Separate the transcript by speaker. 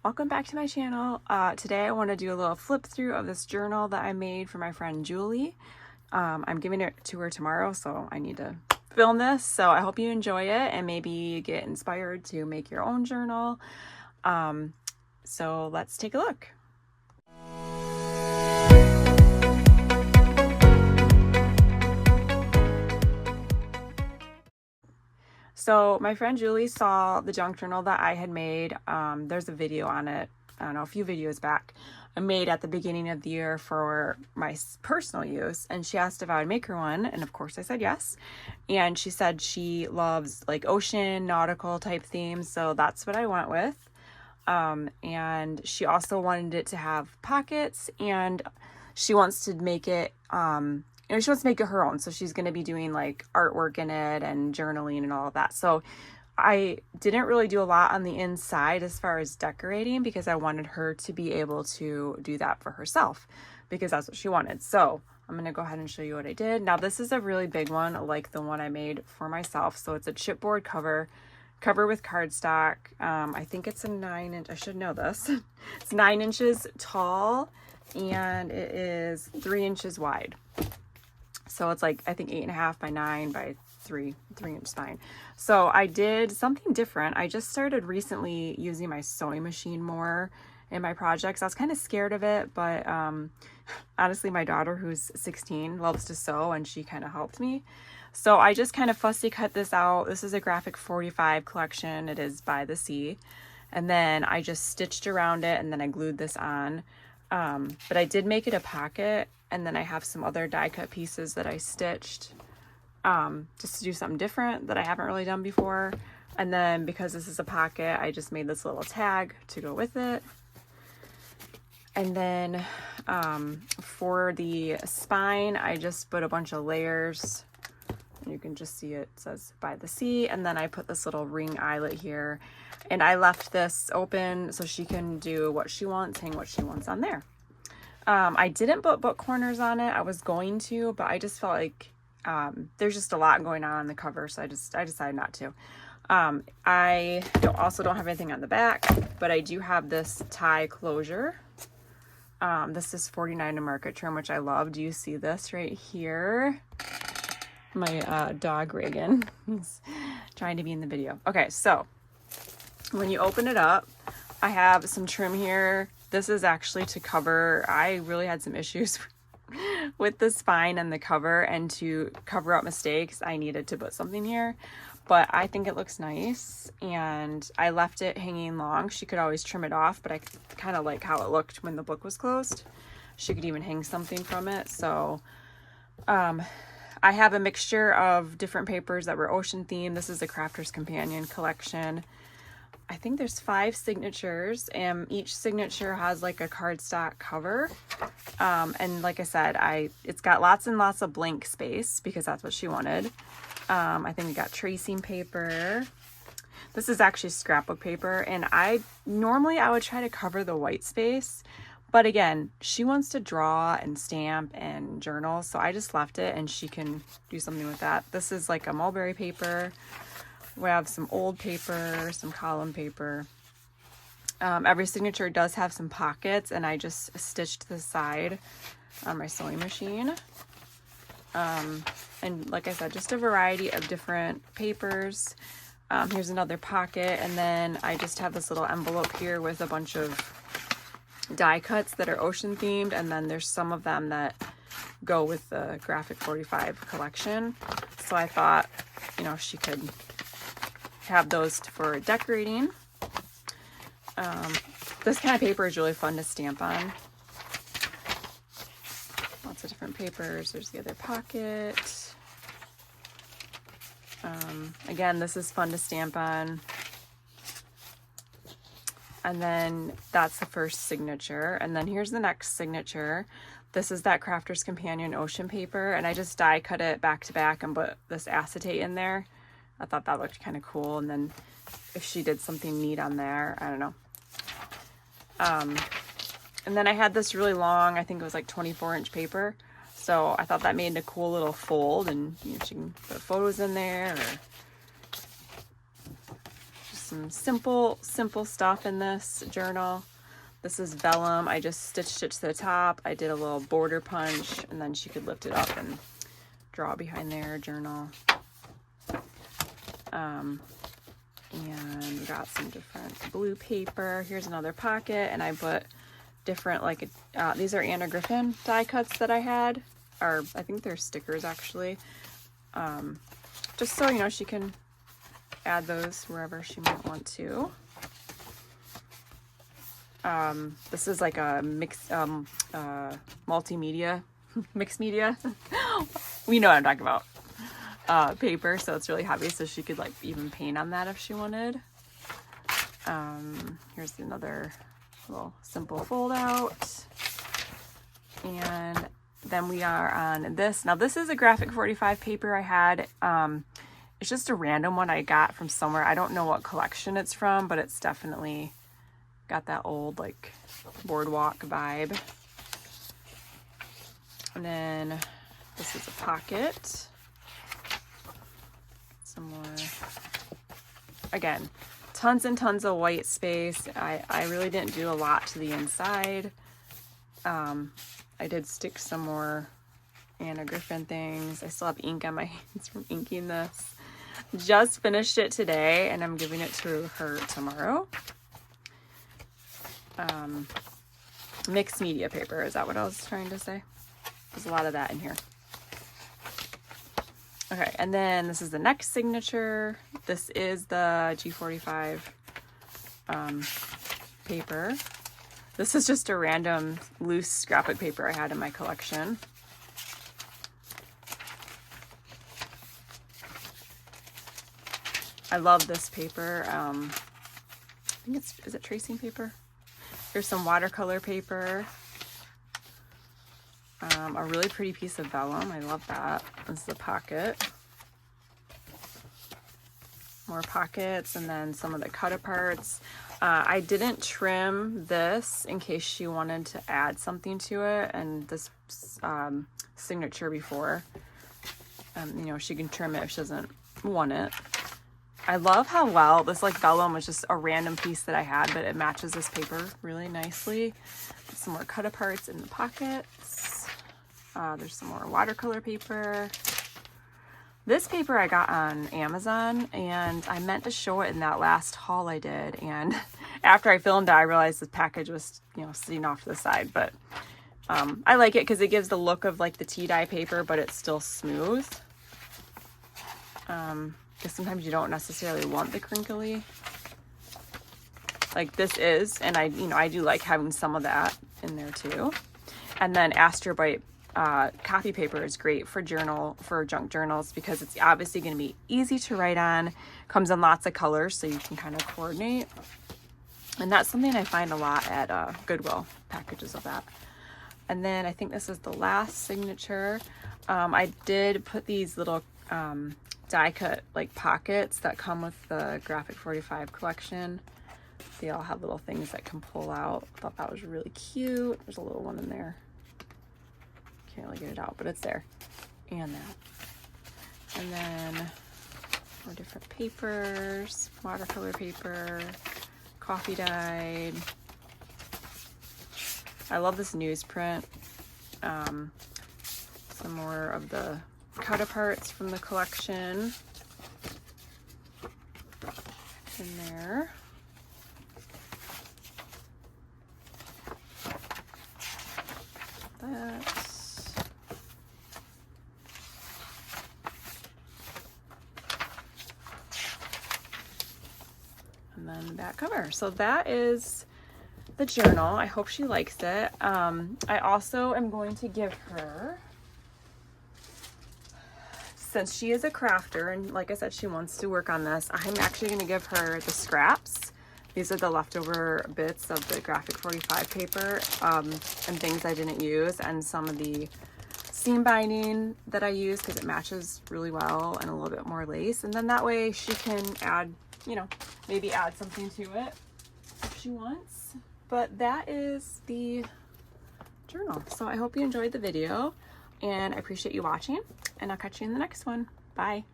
Speaker 1: Welcome back to my channel. Today I want to do a little flip through of this journal that I made for my friend Julie. I'm giving it to her tomorrow, so I need to film this. So I hope you enjoy it and maybe you get inspired to make your own journal. So let's take a look. So my friend Julie saw the junk journal that I had made. There's a video on it, I don't know, a few videos back. I made at the beginning of the year for my personal use, and she asked if I would make her one, and of course I said yes. And she said she loves like ocean, nautical type themes, so that's what I went with. And she also wanted it to have pockets, and she wants to make it she wants to make it her own. So she's going to be doing like artwork in it and journaling and all of that. So I didn't really do a lot on the inside as far as decorating because I wanted her to be able to do that for herself because that's what she wanted. So I'm going to go ahead and show you what I did. Now this is a really big one like the one I made for myself. So it's a chipboard cover with cardstock. I think it's a 9-inch, I should know this. It's 9 inches tall and it is 3 inches wide. So it's like, I think 8.5 by 9 by 3-inch spine. So I did something different. I just started recently using my sewing machine more in my projects. I was kind of scared of it, but honestly, my daughter, who's 16, loves to sew, and she kind of helped me. So I just kind of fussy cut this out. This is a graphic 45 collection. It is by the sea. And then I just stitched around it, and then I glued this on. But I did make it a pocket, and then I have some other die cut pieces that I stitched just to do something different that I haven't really done before. And then because this is a pocket, I just made this little tag to go with it. And then for the spine, I just put a bunch of layers. You can just see it says by the sea. And then I put this little ring eyelet here. And I left this open so she can do what she wants, hang what she wants on there. I didn't put book corners on it. I was going to, but I just felt like there's just a lot going on the cover, so I decided not to. I also don't have anything on the back, but I do have this tie closure. This is 49 to market trim, which I love. Do you see this right here? My dog Reagan, he's trying to be in the video. Okay, so when you open it up, I have some trim here. This is actually to cover, I really had some issues with the spine and the cover, and to cover up mistakes, I needed to put something here, but I think it looks nice, and I left it hanging long. She could always trim it off, but I kind of like how it looked when the book was closed. She could even hang something from it. So I have a mixture of different papers that were ocean themed. This is the Crafter's Companion collection. I think there's 5 signatures, and each signature has like a cardstock cover. And like I said, it's got lots and lots of blank space because that's what she wanted. I think we got tracing paper. This is actually scrapbook paper, and normally I would try to cover the white space, but again, she wants to draw and stamp and journal, so I just left it and she can do something with that. This is like a mulberry paper. We have some old paper, some column paper. Every signature does have some pockets, and I just stitched the side on my sewing machine. And like I said, just a variety of different papers. Here's another pocket, and then I just have this little envelope here with a bunch of die cuts that are ocean themed, and then there's some of them that go with the graphic 45 collection. So I thought, she could have those for decorating. This kind of paper is really fun to stamp on. Lots of different papers. There's the other pocket. Again, this is fun to stamp on. And then that's the first signature. And then here's the next signature. This is that Crafter's Companion ocean paper, and I just die cut it back to back and put this acetate in there. I thought that looked kind of cool. And then if she did something neat on there, I don't know. And then I had this really long, I think it was like 24-inch paper. So I thought that made a cool little fold, and she can put photos in there or just some simple stuff in this journal. This is vellum. I just stitched it to the top. I did a little border punch, and then she could lift it up and draw behind their journal. And we got some different blue paper. Here's another pocket, and I put different, like, these are Anna Griffin die cuts that I had, or I think they're stickers actually. Just so, you know, she can add those wherever she might want to. This is like a mixed, multimedia, mixed media. We know what I'm talking about. Paper, so it's really heavy, so she could like even paint on that if she wanted. Here's another little simple fold out. And then we are on this. Now this is a graphic 45 paper I had. It's just a random one I got from somewhere. I don't know what collection it's from, but it's definitely got that old like boardwalk vibe. And then this is a pocket. Some more. Again, tons and tons of white space. I really didn't do a lot to the inside. I did stick some more Anna Griffin things. I still have ink on my hands from inking this. Just finished it today, and I'm giving it to her tomorrow. Mixed media paper, is that what I was trying to say? There's a lot of that in here. Okay, and then this is the next signature. This is the G45 paper. This is just a random loose graphic paper I had in my collection. I love this paper. I think is it tracing paper? Here's some watercolor paper. A really pretty piece of vellum. I love that. This is a pocket. More pockets, and then some of the cut aparts. I didn't trim this in case she wanted to add something to it, and this signature before. You know, she can trim it if she doesn't want it. I love how well this like vellum was just a random piece that I had, but it matches this paper really nicely. Some more cut aparts in the pockets. There's some more watercolor paper. This paper I got on Amazon, and I meant to show it in that last haul I did. And after I filmed it, I realized the package was, you know, sitting off to the side. But I like it because it gives the look of like the tea dye paper, but it's still smooth. Because sometimes you don't necessarily want the crinkly. Like this is, and I do like having some of that in there too. And then Astrobyte copy paper is great for junk journals because it's obviously going to be easy to write on, comes in lots of colors so you can kind of coordinate. And that's something I find a lot at Goodwill, packages of that. And then I think this is the last signature. I did put these little die cut like pockets that come with the graphic 45 collection. They all have little things that can pull out. I thought that was really cute. There's a little one in there. Can't really get it out, but it's there. And that. And then more different papers, watercolor paper, coffee dyed. I love this newsprint. Some more of the cut aparts from the collection in there. That's and then the back cover. So that is the journal. I hope she likes it. I also am going to give her, since she is a crafter and like I said, she wants to work on this, I'm actually going to give her the scraps. These are the leftover bits of the graphic 45 paper and things I didn't use, and some of the seam binding that I use because it matches really well, and a little bit more lace. And then that way she can add, you know, maybe add something to it if she wants. But that is the journal. So I hope you enjoyed the video, and I appreciate you watching, and I'll catch you in the next one. Bye.